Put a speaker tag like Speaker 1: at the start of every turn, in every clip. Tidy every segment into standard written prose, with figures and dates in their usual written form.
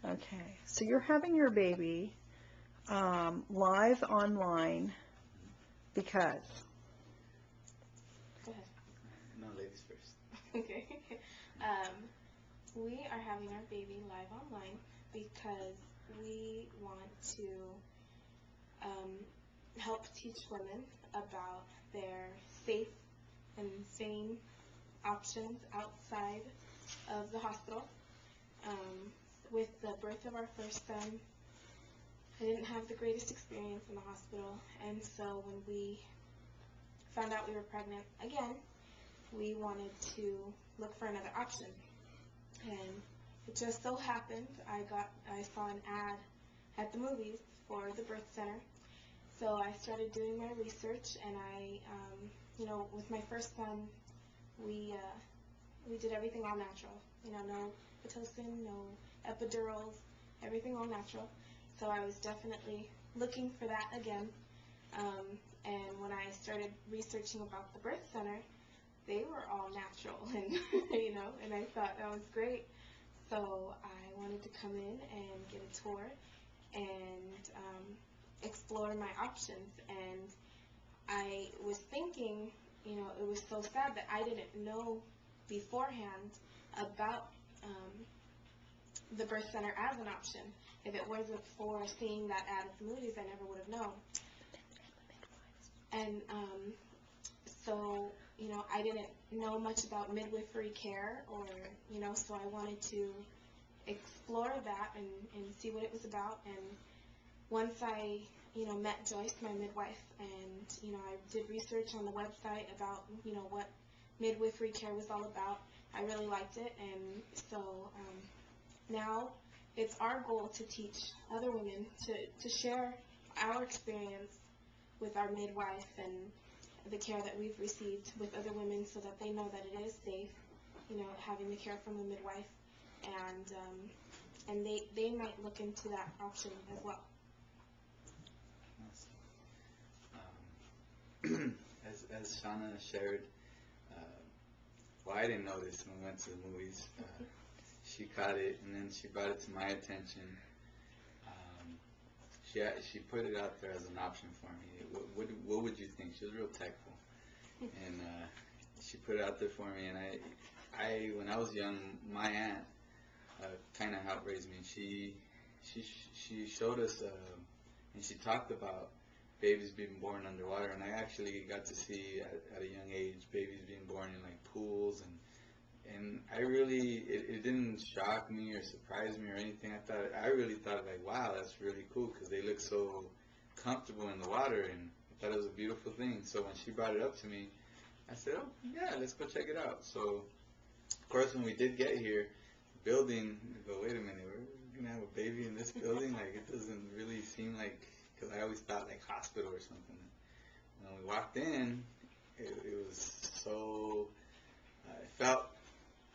Speaker 1: Okay, so you're having your baby live online because.
Speaker 2: Go ahead.
Speaker 3: No, ladies first.
Speaker 2: Okay. We are having our baby live online because we want to help teach women about their safe and sane options outside of the hospital. With the birth of our first son, I didn't have the greatest experience in the hospital, and so when we found out we were pregnant again, we wanted to look for another option. And it just so happened I saw an ad at the movies for the birth center. So I started doing my research, and with my first son, we did everything all natural. No Pitocin, no epidurals, everything all natural. So I was definitely looking for that again. And when I started researching about the birth center, they were all natural, and and I thought that was great. So I wanted to come in and get a tour and explore my options. And I was thinking, it was so sad that I didn't know beforehand about the birth center as an option. If it wasn't for seeing that ad at the movies, I never would have known. And so, I didn't know much about midwifery care, or, so I wanted to explore that and see what it was about. And once I, met Joyce, my midwife, and, I did research on the website about, what midwifery care was all about, I really liked it. And so now it's our goal to teach other women to share our experience with our midwife and the care that we've received with other women, so that they know that it is safe, having the care from a midwife, and they might look into that option as well.
Speaker 3: As Shawna shared, well, I didn't know this when we went to the movies. She caught it, and then she brought it to my attention. She put it out there as an option for me. What would you think? She was real tactful, and she put it out there for me. And I when I was young, my aunt kind of helped raise me. She showed us, and she talked about babies being born underwater, and I actually got to see at a young age babies being born in like pools, and I really, it didn't shock me or surprise me or anything. I really thought like, wow, that's really cool, because they look so comfortable in the water, and I thought it was a beautiful thing. So when she brought it up to me, I said, oh yeah, let's go check it out. So of course when we did get here, the building, I go, wait a minute, we're gonna have a baby in this building? Like, it doesn't really seem like, because I always thought like hospital or something. When we walked in, it was so, it felt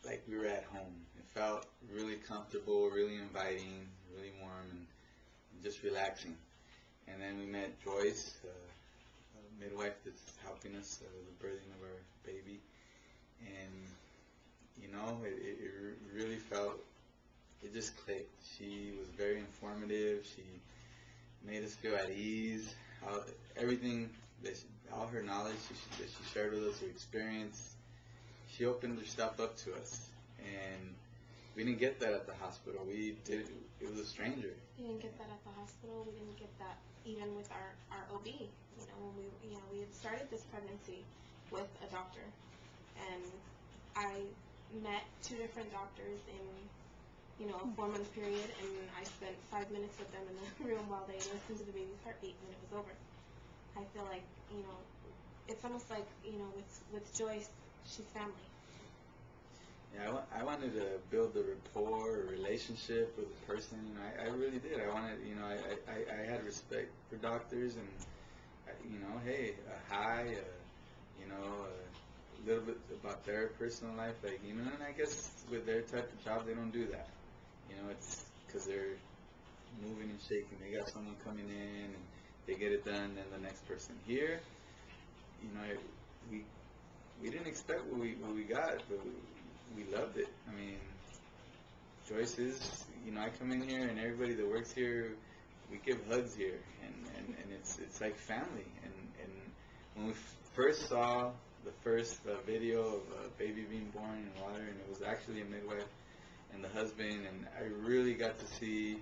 Speaker 3: like we were at home. It felt really comfortable, really inviting, really warm, and just relaxing. And then we met Joyce, a midwife that's helping us with the birthing of our baby. And, it really felt, it just clicked. She was very informative. She made us feel at ease. Everything, all her knowledge that she shared with us, her experience, she opened her stuff up to us, and we didn't get that at the hospital. It was a stranger.
Speaker 2: We didn't get that at the hospital. We didn't get that even with our OB. When we had started this pregnancy with a doctor, and I met 2 different doctors in a 4-month period, and I spent 5 minutes with them in the room while they listened to the baby's heartbeat, and it was over. I feel like, it's almost like, with Joyce, she's family.
Speaker 3: Yeah, I wanted to build a rapport, a relationship with a person. I really did. I wanted, I had respect for doctors, and, hey, a hi, a little bit about their personal life, like, and I guess with their type of job, they don't do that. It's because they're moving and shaking. They got someone coming in, and they get it done, and the next person. Here, we didn't expect what we got, but we loved it. I mean, Joyce is, I come in here and everybody that works here, we give hugs here, and it's like family. And when we first saw the first video of a baby being born in water, and it was actually a midwife and the husband, and I really got to see.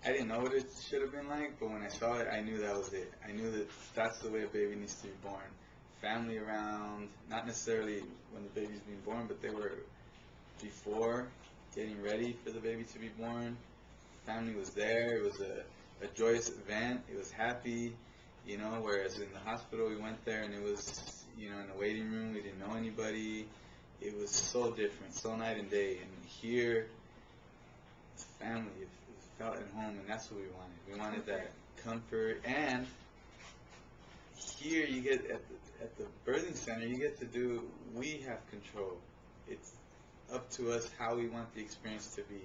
Speaker 3: I didn't know what it should have been like, but when I saw it, I knew that was it. I knew that that's the way a baby needs to be born. Family around, not necessarily when the baby's being born, but they were before getting ready for the baby to be born. Family was there. It was a joyous event. It was happy, whereas in the hospital we went there and it was, in the waiting room, we didn't know anybody. It was so different, so night and day. And here, it's family. It felt at home, and that's what we wanted. We wanted that comfort. And here you get, at the birthing center, you get to do, we have control. It's up to us how we want the experience to be.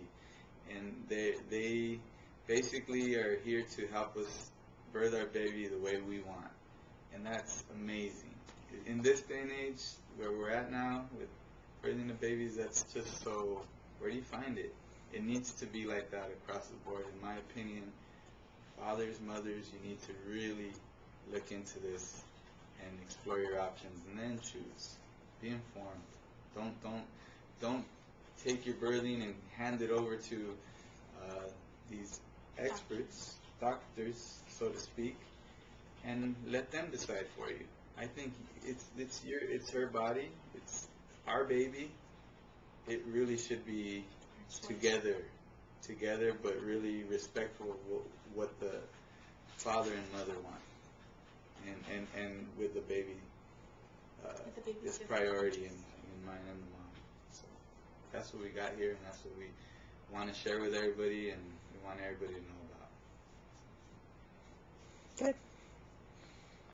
Speaker 3: And they basically are here to help us birth our baby the way we want. And that's amazing. In this day and age, where we're at now, with birthing the babies, that's just so, where do you find it? It needs to be like that across the board, in my opinion. Fathers, mothers, you need to really look into this and explore your options, and then choose. Be informed. Don't take your birthing and hand it over to these experts, doctors, so to speak, and let them decide for you. I think it's her body, it's our baby. It really should be together, but really respectful of what the father and mother want, and with the baby, is priority in mine and the mom. So that's what we got here, and that's what we want to share with everybody, and we want everybody to know about.
Speaker 1: Good.